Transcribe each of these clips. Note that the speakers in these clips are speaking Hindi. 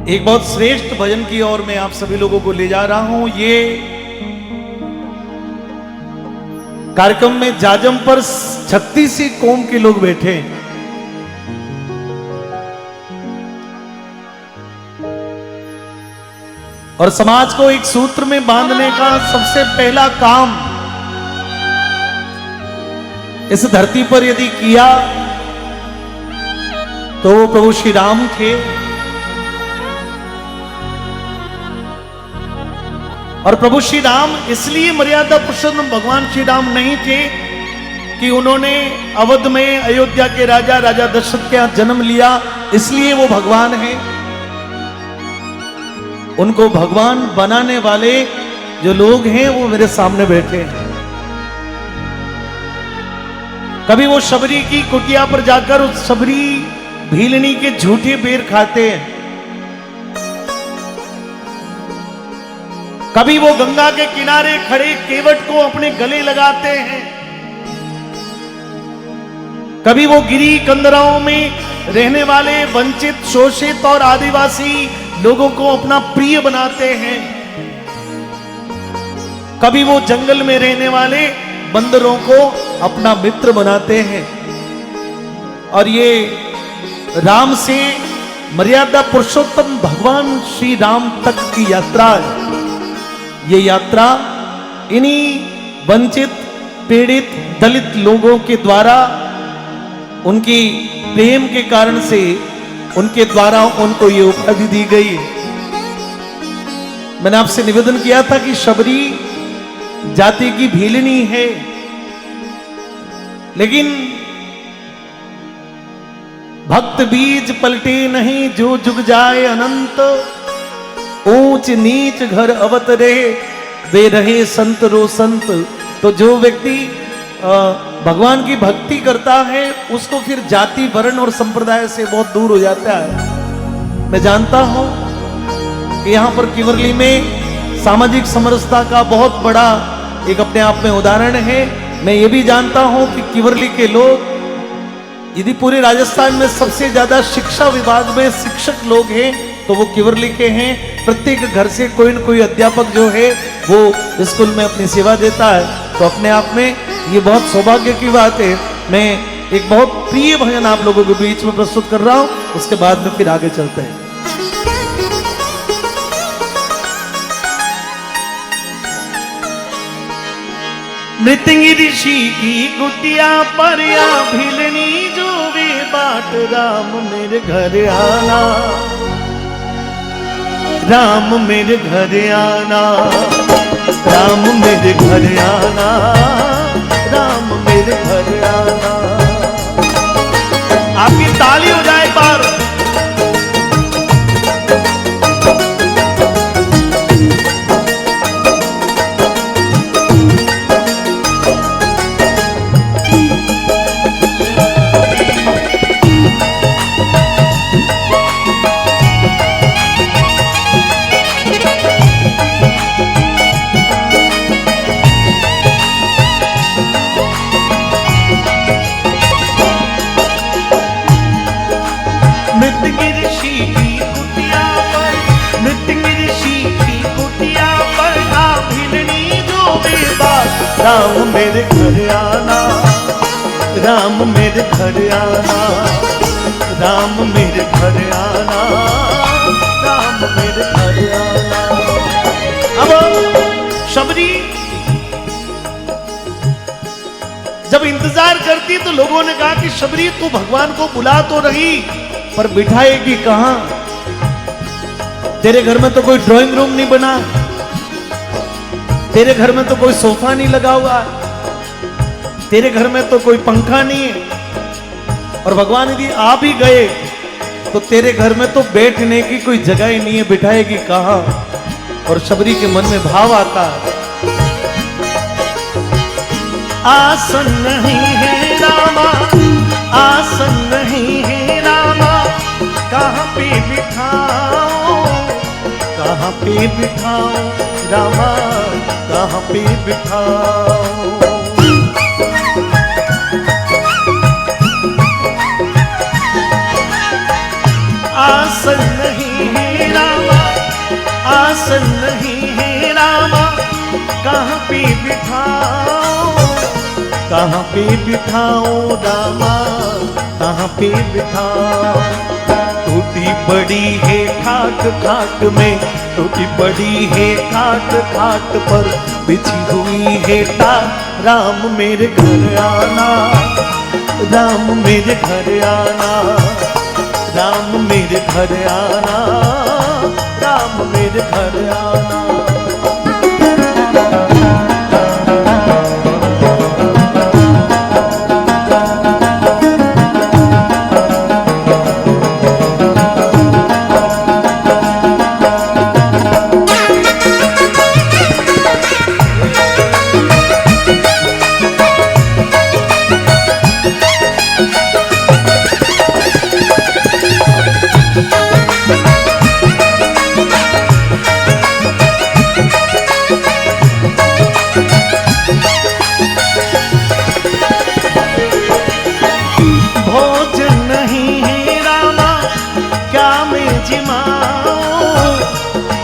एक बहुत श्रेष्ठ भजन की ओर मैं आप सभी लोगों को ले जा रहा हूं। ये कार्यक्रम में जाजम पर 36 कौम के लोग बैठे हैं। और समाज को एक सूत्र में बांधने का सबसे पहला काम इस धरती पर यदि किया तो वो प्रभु श्री राम थे। और प्रभु श्री राम इसलिए मर्यादा पुरुषोत्तम भगवान श्री राम नहीं थे कि उन्होंने अवध में अयोध्या के राजा दशरथ के यहां जन्म लिया इसलिए वो भगवान हैं। उनको भगवान बनाने वाले जो लोग हैं वो मेरे सामने बैठे हैं। कभी वो शबरी की कुटिया पर जाकर उस शबरी भीलनी के झूठे बेर खाते हैं, कभी वो गंगा के किनारे खड़े केवट को अपने गले लगाते हैं, कभी वो गिरी कंदराओं में रहने वाले वंचित शोषित और आदिवासी लोगों को अपना प्रिय बनाते हैं, कभी वो जंगल में रहने वाले बंदरों को अपना मित्र बनाते हैं। और ये राम से मर्यादा पुरुषोत्तम भगवान श्री राम तक की यात्रा है। ये यात्रा इन्हीं वंचित पीड़ित दलित लोगों के द्वारा उनकी प्रेम के कारण से उनके द्वारा उनको ये उपाधि दी गई है। मैंने आपसे निवेदन किया था कि शबरी जाति की भीलनी है, लेकिन भक्त बीज पलटे नहीं जो जुग जाए अनंत, ऊंच नीच घर अवतरे वे रहे संत रो संत। तो जो व्यक्ति भगवान की भक्ति करता है उसको फिर जाति वर्ण और संप्रदाय से बहुत दूर हो जाता है। मैं जानता हूं कि यहां पर किवरली में सामाजिक समरसता का बहुत बड़ा एक अपने आप में उदाहरण है। मैं ये भी जानता हूं कि किवरली के लोग यदि पूरे राजस्थान में सबसे ज्यादा शिक्षा विभाग में शिक्षक लोग हैं तो वो किवरली के हैं। प्रत्येक घर से कोई न कोई अध्यापक जो है वो स्कूल में अपनी सेवा देता है। तो अपने आप में ये बहुत सौभाग्य की बात है। मैं एक बहुत प्रिय भजन आप लोगों के बीच में प्रस्तुत कर रहा हूं, उसके बाद में फिर आगे चलते हैं। मृत्यंगी ऋषि की कुटिया पर या भिलनी जो वे बाट राम मेरे घर आना, राम मेरे घर आना, राम मेरे घर आना, राम मेरे घर आना। आपकी ताली हो जाए बार। राम मेरे घर आना, राम मेरे घर आना, राम मेरे घर आना, राम मेरे घर आना। अब शबरी जब इंतजार करती तो लोगों ने कहा कि शबरी तू भगवान को बुला तो रही पर बिठाएगी कहां? तेरे घर में तो कोई ड्राइंग रूम नहीं बना, तेरे घर में तो कोई सोफा नहीं लगा हुआ, तेरे घर में तो कोई पंखा नहीं है। और भगवान यदि आ भी गए तो तेरे घर में तो बैठने की कोई जगह ही नहीं है, बिठाएगी कहां? और शबरी के मन में भाव आता है, आसन नहीं है रामा, आसन नहीं है रामा, कहां पे बिठाओ, कहां पे बिठाओ रामा, कहां पे बिठाओ। आसन नहीं है रामा, आसन नहीं है रामा, कहाँ पे बिठाओ, कहाँ पे बिठाओ रामा, कहाँ पे बिठाओ। टूटी पड़ी है खाट खाट में, टूटी पड़ी है खाट खाट पर बिछी हुई है टाट। राम मेरे घर आना, राम मेरे घर आना, राम मेरे घर आना, राम मेरे घर आना।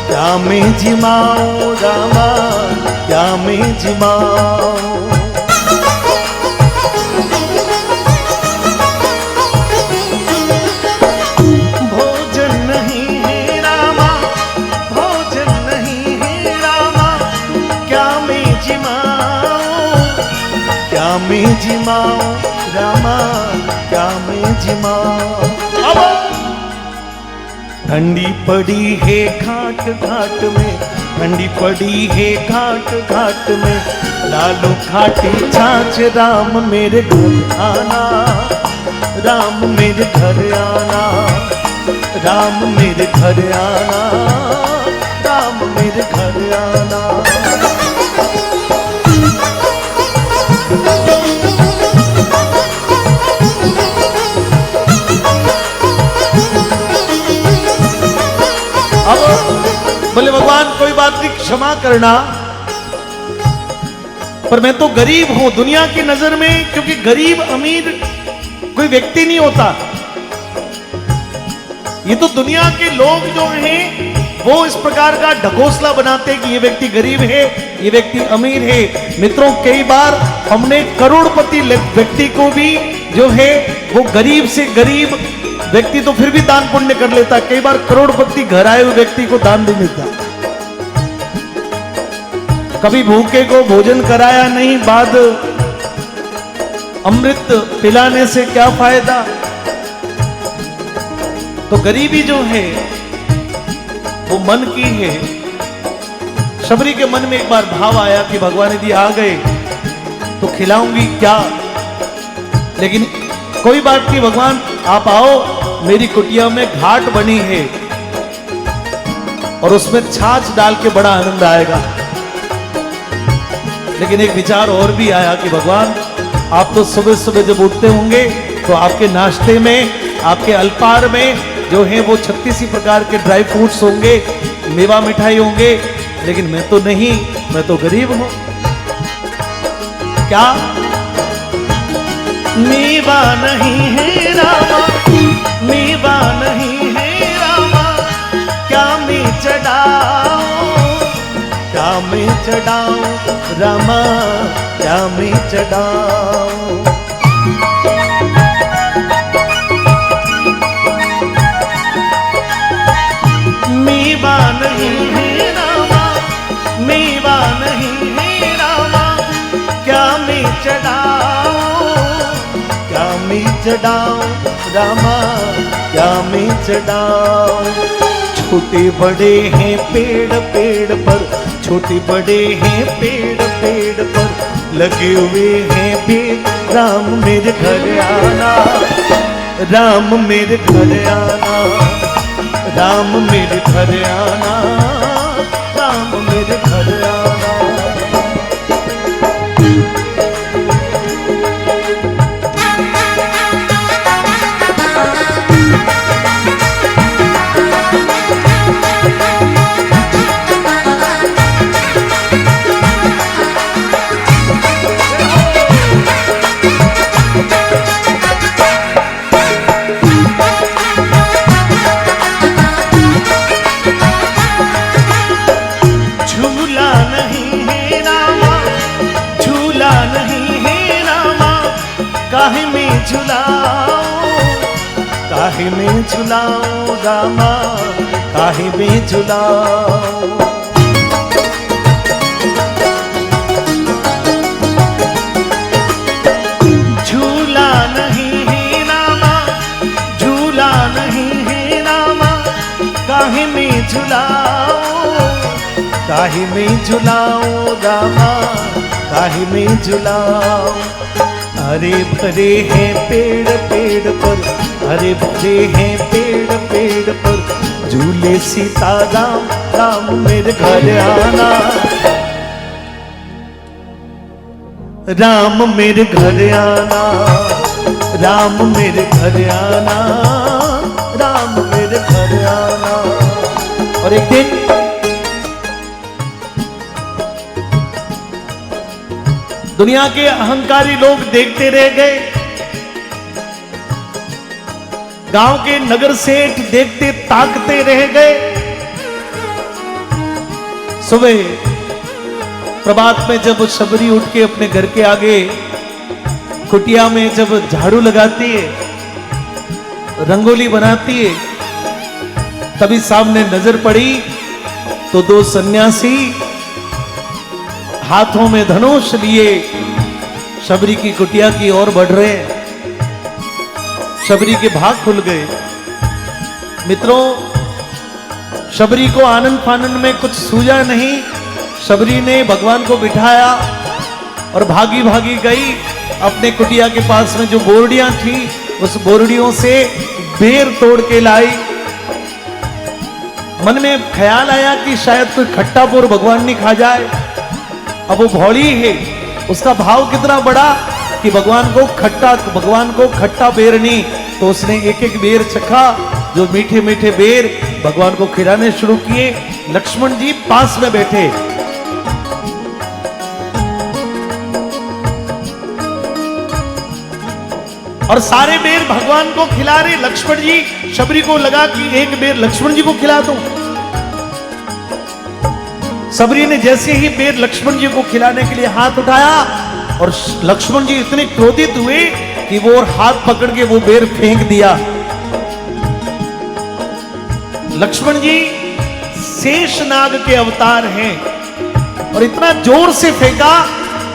क्या मैं जिमाऊं रामा, क्या मैं जिमाऊं। भोजन नहीं है रामा, भोजन नहीं है रामा, क्या मैं जिमाऊं, क्या मैं जिमाऊं रामा, क्या मैं जिमाऊं। ठंडी पड़ी है घाट घाट में, ठंडी पड़ी है घाट घाट में, लालो खाटी छाछ। राम मेरे घर आना, राम मेरे घर आना, राम मेरे घर आना, राम मेरे घर आना। अब बोले भगवान कोई बात नहीं, क्षमा करना, पर मैं तो गरीब हूं दुनिया की नजर में, क्योंकि गरीब अमीर कोई व्यक्ति नहीं होता। ये तो दुनिया के लोग जो हैं वो इस प्रकार का ढकोसला बनाते हैं कि ये व्यक्ति गरीब है, ये व्यक्ति अमीर है। मित्रों, कई बार हमने करोड़पति व्यक्ति को भी जो है वो गरीब से गरीब व्यक्ति तो फिर भी दान पुण्य कर लेता, कई बार करोड़पति घर आए हुए व्यक्ति को दान नहीं मिलता। कभी भूखे को भोजन कराया नहीं, बाद अमृत पिलाने से क्या फायदा। तो गरीबी जो है वो मन की है। शबरी के मन में एक बार भाव आया कि भगवान यदि आ गए तो खिलाऊंगी क्या, लेकिन कोई बात नहीं भगवान आप आओ, मेरी कुटिया में घाट बनी है और उसमें छाछ डाल के बड़ा आनंद आएगा। लेकिन एक विचार और भी आया कि भगवान आप तो सुबह सुबह जब उठते होंगे तो आपके नाश्ते में, आपके अल्पाहार में जो है वो 36 प्रकार के ड्राई फ्रूट्स होंगे, मेवा मिठाई होंगे, लेकिन मैं तो नहीं, मैं तो गरीब हूं। क्या मेवा नहीं है रामा, मेवा नहीं है रामा, क्या मैं चढ़ाऊं, क्या मैं चढ़ाऊं रामा, क्या मैं चढ़ाऊं। मेवा नहीं है रामा, मेवा नहीं है रामा, क्या मैं चढ़ाऊं, क्या मैं चढ़ाऊं रामा, क्या मैं चढ़ाऊं। छोटे बड़े हैं पेड़ पेड़ पर, छोटे बड़े हैं पेड़ पेड़ पर लगे हुए हैं पेड़। राम मेरे घर आना, राम मेरे घर आना, राम मेरे घर आना, राम मेरे घर आना। काहे में झुलाऊं रामा, काहे में झुलाऊं। झूला नहीं है रामा, झूला नहीं है रामा, काहे में झुलाऊं, काहे में झुलाऊं रामा, काहे में झुलाऊं। हरे भरे हैं पेड़ पेड़ पर, हरे भरे हैं पेड़ पेड़ पर, झूले सीताराम, राम मेरे घर आना, राम मेरे घर आना, राम मेरे घर आना, राम मेरे घर आना। और एक दिन दुनिया के अहंकारी लोग देखते रह गए, गांव के नगर सेठ देखते ताकते रह गए। सुबह प्रभात में जब शबरी उठ के अपने घर के आगे कुटिया में जब झाड़ू लगाती है, रंगोली बनाती है, तभी सामने नजर पड़ी तो दो सन्यासी हाथों में धनुष लिए शबरी की कुटिया की ओर बढ़ रहे हैं। शबरी के भाग खुल गए। मित्रों, शबरी को आनंद फानंद में कुछ सूझा नहीं। शबरी ने भगवान को बिठाया और भागी भागी गई अपने कुटिया के पास में जो बोरडियां थी, उस बोरडियों से बेर तोड़ के लाई। मन में ख्याल आया कि शायद कोई खट्टा बोर भगवान नहीं खा जाए। अब वो भौली है, उसका भाव कितना बड़ा कि भगवान को खट्टा बेर नहीं, तो उसने एक एक बेर चखा। जो मीठे मीठे बेर भगवान को खिलाने शुरू किए। लक्ष्मण जी पास में बैठे। और सारे बेर भगवान को खिला रहे। लक्ष्मण जी, शबरी को लगा कि एक बेर लक्ष्मण जी को खिला दूं। शबरी ने जैसे ही बेर लक्ष्मण जी को खिलाने के लिए हाथ उठाया और लक्ष्मण जी इतने क्रोधित हुए कि वो और हाथ पकड़ के वो बेर फेंक दिया। लक्ष्मण जी शेषनाग के अवतार हैं और इतना जोर से फेंका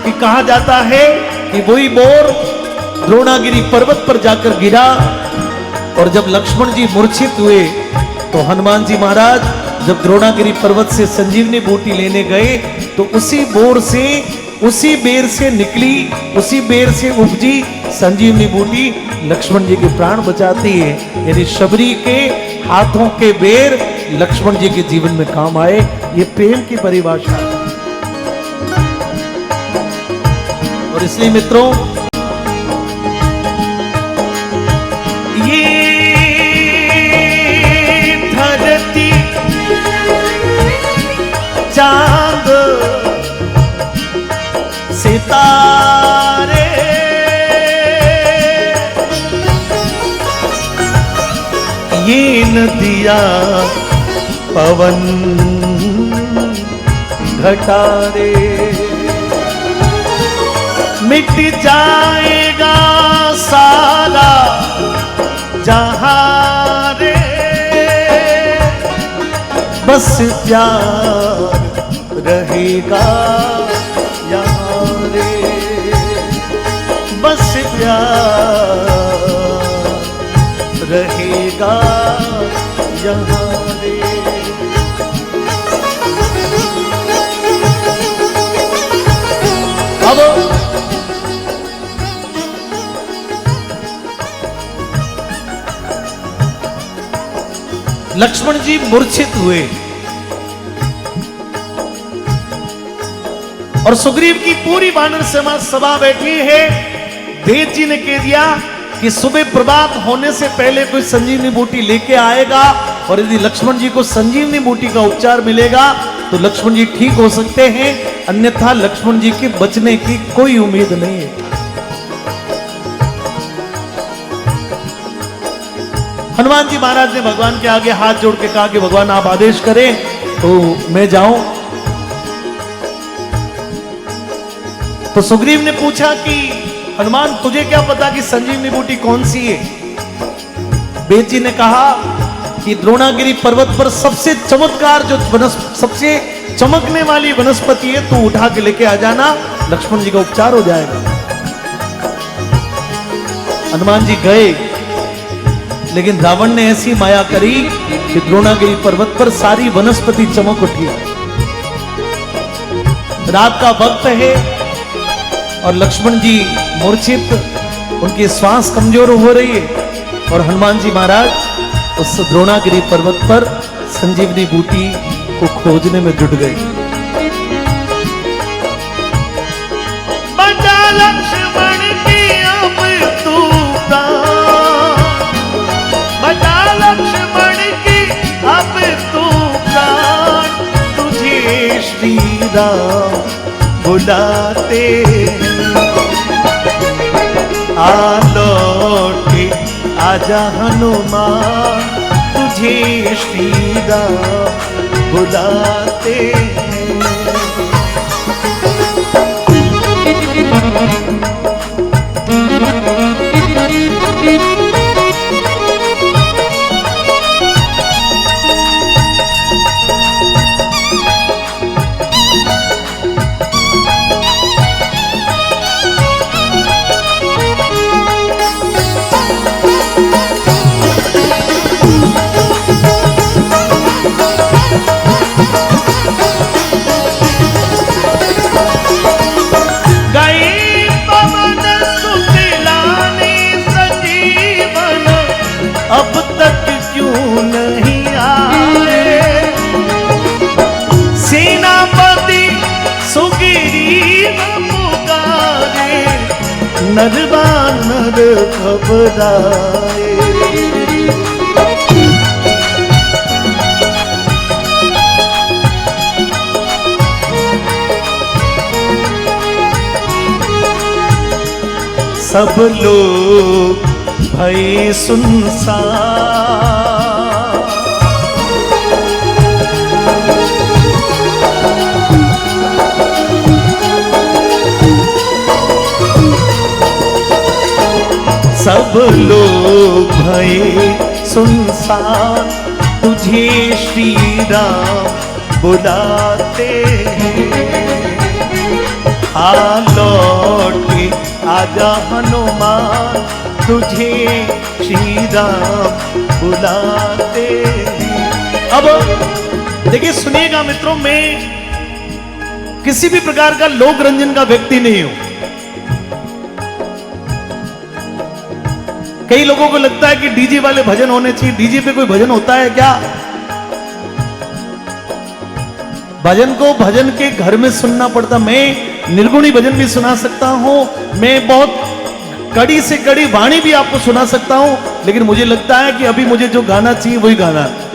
कि कहा जाता है कि वही बोर द्रोणागिरी पर्वत पर जाकर गिरा। और जब लक्ष्मण जी मूर्छित हुए तो हनुमान जी महाराज जब द्रोणागिरी पर्वत से संजीवनी बूटी लेने गए तो उसी बेर से निकली, उसी बेर से उपजी संजीवनी बूटी लक्ष्मण जी के प्राण बचाती है। यानी शबरी के हाथों के बेर लक्ष्मण जी के जीवन में काम आए। ये प्रेम की परिभाषा है। और इसलिए मित्रों, ये धरती चांद सितारे ये नदियां पवन घटारे मिट जाएगा सारा जहां रे, बस प्यार रहेगा यहाँ रे, बस प्यार रहेगा यहाँ रे। अब लक्ष्मण जी मूर्छित हुए और सुग्रीव की पूरी वानर सभा बैठी है। वेद जी ने कह दिया कि सुबह प्रभात होने से पहले कोई संजीवनी बूटी लेके आएगा और यदि लक्ष्मण जी को संजीवनी बूटी का उपचार मिलेगा तो लक्ष्मण जी ठीक हो सकते हैं, अन्यथा लक्ष्मण जी के बचने की कोई उम्मीद नहीं है। हनुमान जी महाराज ने भगवान के आगे हाथ जोड़ के कहा कि भगवान आप आदेश करें तो मैं जाऊं। तो सुग्रीव ने पूछा कि हनुमान तुझे क्या पता कि संजीवनी बूटी कौन सी है? बेची ने कहा कि द्रोणागिरी पर्वत पर सबसे चमत्कार जो सबसे चमकने वाली वनस्पति है, तू उठा के लेके आ जाना, लक्ष्मण जी का उपचार हो जाएगा। हनुमान जी गए, लेकिन रावण ने ऐसी माया करी कि द्रोणागिरी पर्वत पर सारी वनस्पति चमक उठी। रात का वक्त है और लक्ष्मण जी मूर्छित, उनकी श्वास कमजोर हो रही है, और हनुमान जी महाराज उस द्रोणागिरी पर्वत पर संजीवनी बूटी को खोजने में जुट गए। बचा लक्ष्मण की अब तू प्राण, बचा लक्ष्मण की अब तू प्राण, तुझे श्री राम बुलाते लौटे आजा हनुमान, तुझे श्री राम बुलाते नर घबराए। सब लोग भय सुनसान, सब लोग भय सुनसान, तुझे श्री राम बुलाते आ लौटे आजा हनुमान, तुझे श्री राम बुलाते। अब देखिए, सुनिएगा मित्रों, मैं किसी भी प्रकार का लोक रंजन का व्यक्ति नहीं हूं। कई लोगों को लगता है कि डीजे वाले भजन होने चाहिए। डीजे पे कोई भजन होता है क्या? भजन को भजन के घर में सुनना पड़ता। मैं निर्गुणी भजन भी सुना सकता हूं, मैं बहुत कड़ी से कड़ी वाणी भी आपको सुना सकता हूं, लेकिन मुझे लगता है कि अभी मुझे जो गाना चाहिए वही गाना है।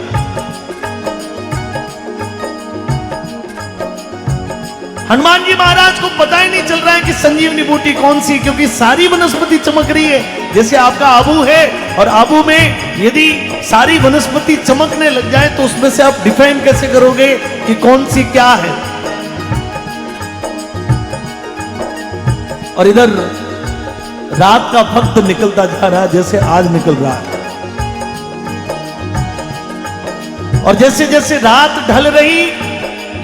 हनुमान जी महाराज को पता ही नहीं चल रहा है कि संजीवनी बूटी कौन सी, क्योंकि सारी वनस्पति चमक रही है। जैसे आपका आबू है और आबू में यदि सारी वनस्पति चमकने लग जाए तो उसमें से आप डिफाइन कैसे करोगे कि कौन सी क्या है। और इधर रात का वक्त निकलता जा रहा है, जैसे आज निकल रहा है, और जैसे जैसे रात ढल रही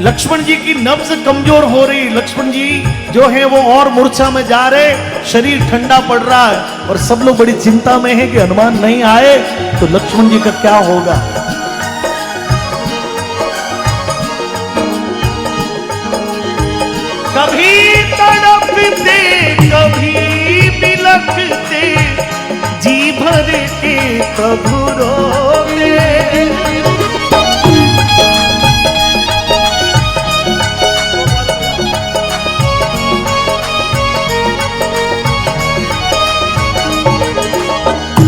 लक्ष्मण जी की नब्ज कमजोर हो रही। लक्ष्मण जी जो है वो और मूर्छा में जा रहे, शरीर ठंडा पड़ रहा है, और सब लोग बड़ी चिंता में है कि हनुमान नहीं आए तो लक्ष्मण जी का क्या होगा। कभी तड़पते कभी बिलखते, जी भर के प्रभु रोते।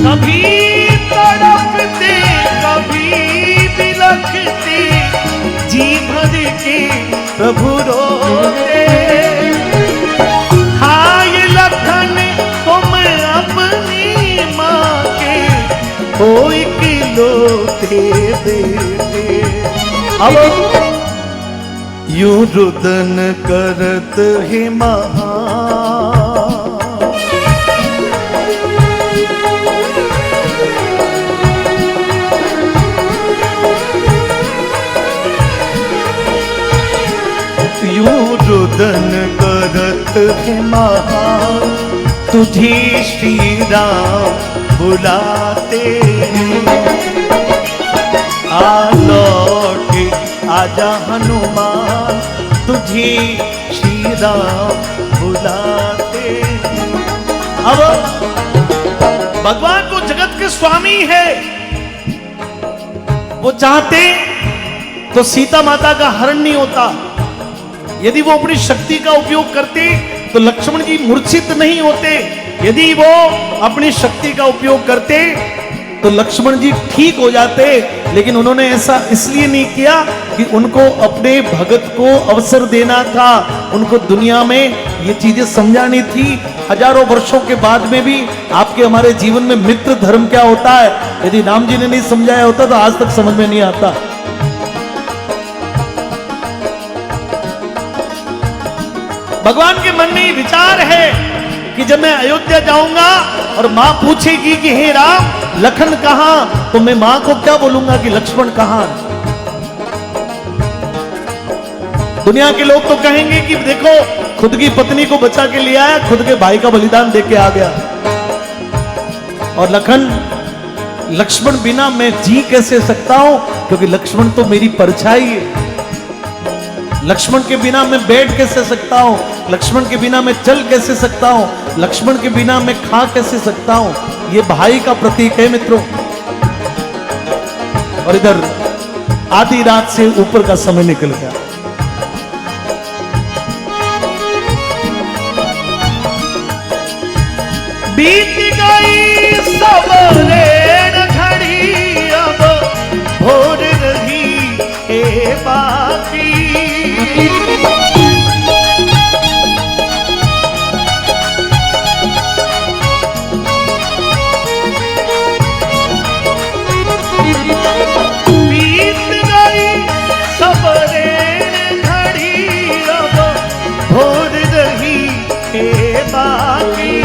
कभी तड़पते कभी बिलखते, जी भर के प्रभु रोते। हाय लखन तुम अपनी माँ के हो इकलौते बेटे। अब यूं रुदन करत है महा, है महान, तुझे श्री राम बुलाते आ लौटे आजा हनुमान, तुझे श्री राम बुलाते। अब भगवान को जगत के स्वामी है, वो चाहते तो सीता माता का हरण नहीं होता। यदि वो अपनी शक्ति का उपयोग करते तो लक्ष्मण जी मूर्छित नहीं होते। यदि वो अपनी शक्ति का उपयोग करते तो लक्ष्मण जी ठीक हो जाते। लेकिन उन्होंने ऐसा इसलिए नहीं किया कि उनको अपने भगत को अवसर देना था, उनको दुनिया में ये चीजें समझानी थी। हजारों वर्षों के बाद में भी आपके हमारे जीवन में मित्र धर्म क्या होता है, यदि राम जी ने नहीं समझाया होता तो आज तक समझ में नहीं आता। भगवान के मन में ये विचार है कि जब मैं अयोध्या जाऊंगा और मां पूछेगी कि हे राम लखन कहां, तो मैं मां को क्या बोलूंगा कि लक्ष्मण कहां। दुनिया के लोग तो कहेंगे कि देखो खुद की पत्नी को बचा के ले आया, खुद के भाई का बलिदान दे के आ गया। और लक्ष्मण बिना मैं जी कैसे सकता हूं, क्योंकि लक्ष्मण तो मेरी परछाई है। लक्ष्मण के बिना मैं बैठ कैसे सकता हूं, लक्ष्मण के बिना मैं चल कैसे सकता हूं, लक्ष्मण के बिना मैं खा कैसे सकता हूं। ये भाई का प्रतीक है मित्रों। और इधर आधी रात से ऊपर का समय निकल गया। बीत गई सवेरे घड़ी, अब भोर रही है बाकी। बीत गई सवेरे घड़ी, अब भोर रही है बाकी।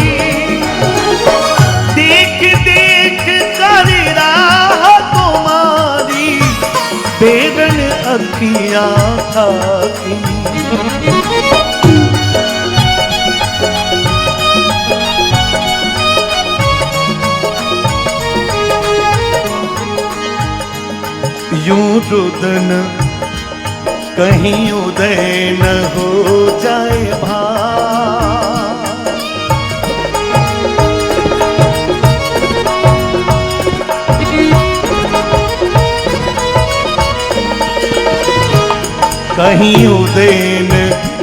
देख देख कर राह तुम्हारी, बेगन अखियां खाकी। यूं रुदन कहीं उदय न हो जाए भार, कहीं उदय न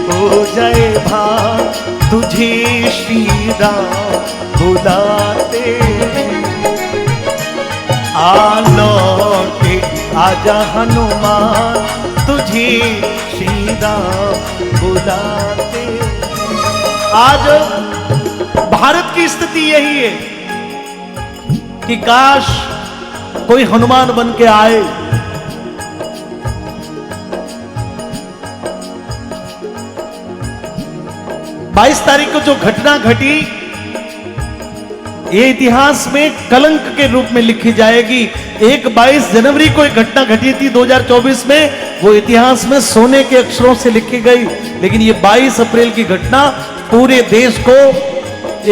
हो जाए भार, तुझे श्री राम बुलाते आ लौटे आजा हनुमान, तुझे श्री राम बुलाते। आज भारत की स्थिति यही है कि काश कोई हनुमान बन के आए। बाईस तारीख को जो घटना घटी, ये इतिहास में कलंक के रूप में लिखी जाएगी। एक 22 जनवरी को एक घटना घटी थी 2024 में, वो इतिहास में सोने के अक्षरों से लिखी गई। लेकिन ये 22 अप्रैल की घटना पूरे देश को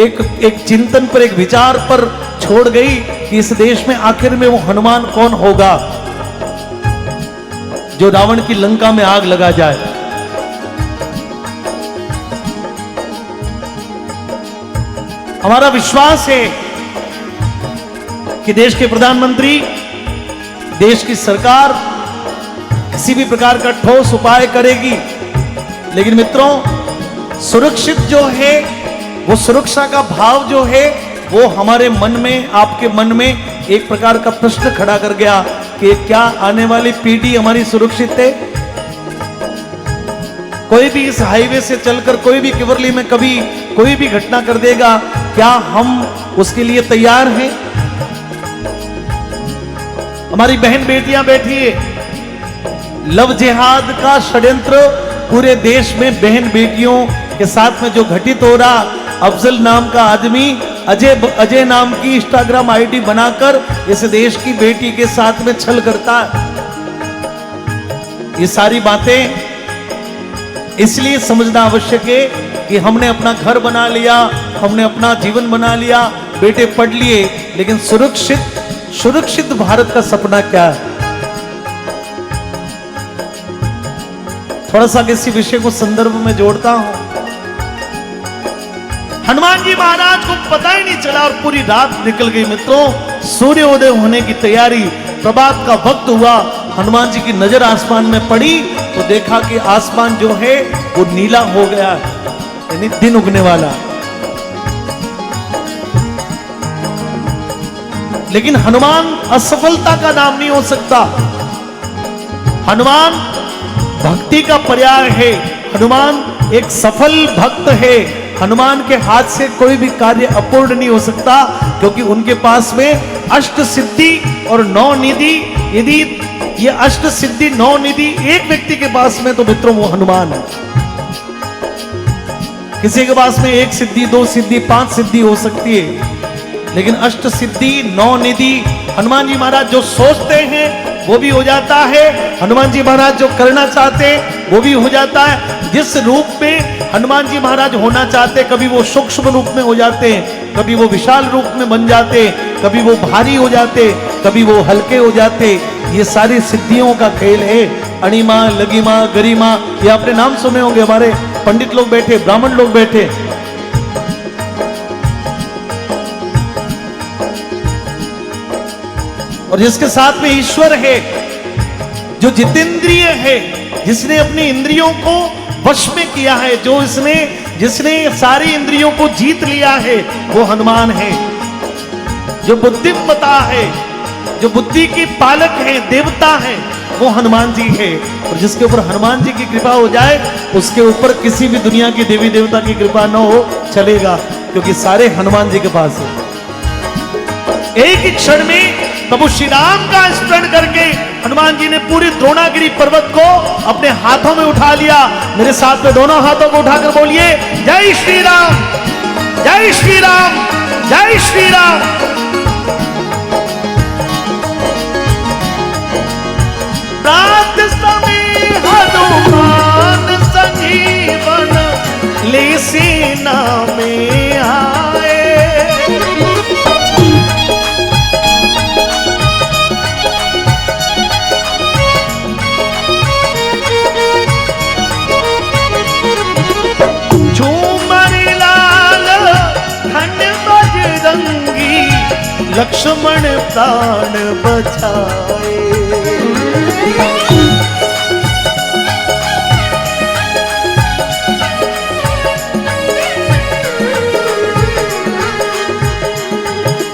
एक चिंतन पर, एक विचार पर छोड़ गई कि इस देश में आखिर में वो हनुमान कौन होगा जो रावण की लंका में आग लगा जाए। हमारा विश्वास है कि देश के प्रधानमंत्री, देश की सरकार किसी भी प्रकार का ठोस उपाय करेगी। लेकिन मित्रों, सुरक्षित जो है, वो सुरक्षा का भाव जो है, वो हमारे मन में, आपके मन में एक प्रकार का प्रश्न खड़ा कर गया कि क्या आने वाली पीढ़ी हमारी सुरक्षित है? कोई भी इस हाईवे से चलकर कोई भी किवरली में कभी कोई भी घटना कर देगा, क्या हम उसके लिए तैयार हैं? हमारी बहन बेटियां बैठी है। लव जिहाद का षड्यंत्र पूरे देश में बहन बेटियों के साथ में जो घटित हो रहा, अफजल नाम का आदमी अजय नाम की इंस्टाग्राम आईडी बनाकर इस देश की बेटी के साथ में छल करता है। ये सारी बातें इसलिए समझना आवश्यक है कि हमने अपना घर बना लिया, हमने अपना जीवन बना लिया, बेटे पढ़ लिए, लेकिन सुरक्षित भारत का सपना क्या है? थोड़ा सा किसी विषय को संदर्भ में जोड़ता हूं। हनुमान जी महाराज को पता ही नहीं चला और पूरी रात निकल गई मित्रों। सूर्योदय होने की तैयारी, प्रभात का वक्त हुआ, हनुमान जी की नजर आसमान में पड़ी तो देखा कि आसमान जो है वो नीला हो गया है, यानी दिन उगने वाला। लेकिन हनुमान असफलता का नाम नहीं हो सकता। हनुमान भक्ति का पर्याय है, हनुमान एक सफल भक्त है। हनुमान के हाथ से कोई भी कार्य अपूर्ण नहीं हो सकता, क्योंकि उनके पास में अष्ट सिद्धि और 9 निधि, यदि ये अष्ट सिद्धि 9 निधि एक व्यक्ति के पास में तो मित्रों वो हनुमान है। किसी के पास में 1 सिद्धि, 2 सिद्धि, 5 सिद्धि हो सकती है, लेकिन अष्ट सिद्धि 9 निधि हनुमान जी महाराज जो सोचते हैं वो भी हो जाता है। हनुमान जी महाराज जो करना चाहते हैं वो भी हो जाता है। जिस रूप में हनुमान जी महाराज होना चाहते, कभी वो सूक्ष्म रूप में हो जाते हैं, कभी वो विशाल रूप में बन जाते, कभी वो भारी हो जाते, कभी वो हल्के हो जाते। ये सारी सिद्धियों का खेल है। अणिमा, लगिमा, गरिमा, ये आपने नाम सुने होंगे। हमारे पंडित लोग बैठे, ब्राह्मण लोग बैठे, और जिसके साथ में ईश्वर है, जो जितेंद्रिय है, जिसने अपनी इंद्रियों को वश में किया है, जिसने सारी इंद्रियों को जीत लिया है, वो हनुमान है। जो बुद्धिमता है, जो बुद्धि की पालक है, देवता है, वो हनुमान जी है। और जिसके ऊपर हनुमान जी की कृपा हो जाए, उसके ऊपर किसी भी दुनिया की देवी देवता की कृपा न हो चलेगा, क्योंकि सारे हनुमान जी के पास है। एक ही क्षण में प्रभु श्री राम का स्मरण करके हनुमान जी ने पूरी द्रोणागिरी पर्वत को अपने हाथों में उठा लिया। मेरे साथ में दोनों हाथों को उठाकर बोलिए, जय श्री राम, जय श्री राम, जय श्री राम। रात समय हनुमान संजीवन ले सेना में आए। लक्ष्मण प्राण बचाए।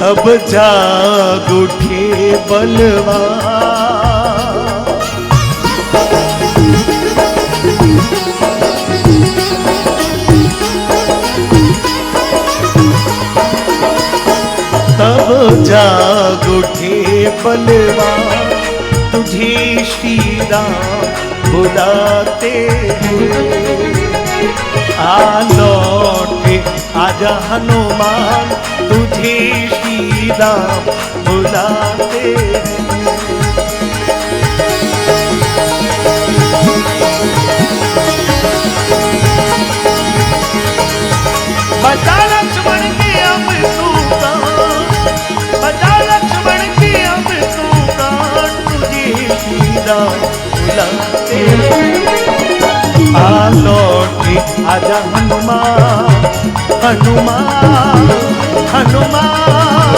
तब जाग उठे बलवान, तब जाग उठे बलवान, तुझे श्री राम बुलाते हैं। आ लौटे आजा हनुमान, तुझे श्री राम बुलाते हैं। बचा लक्ष्मण की अब तू प्राण, बचा लक्ष्मण की अब तू प्राण, तुझे श्री राम बुलाते हैं। आ लौटे आजा हनुमान, हनुमान, हनुमान,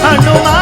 हनुमान।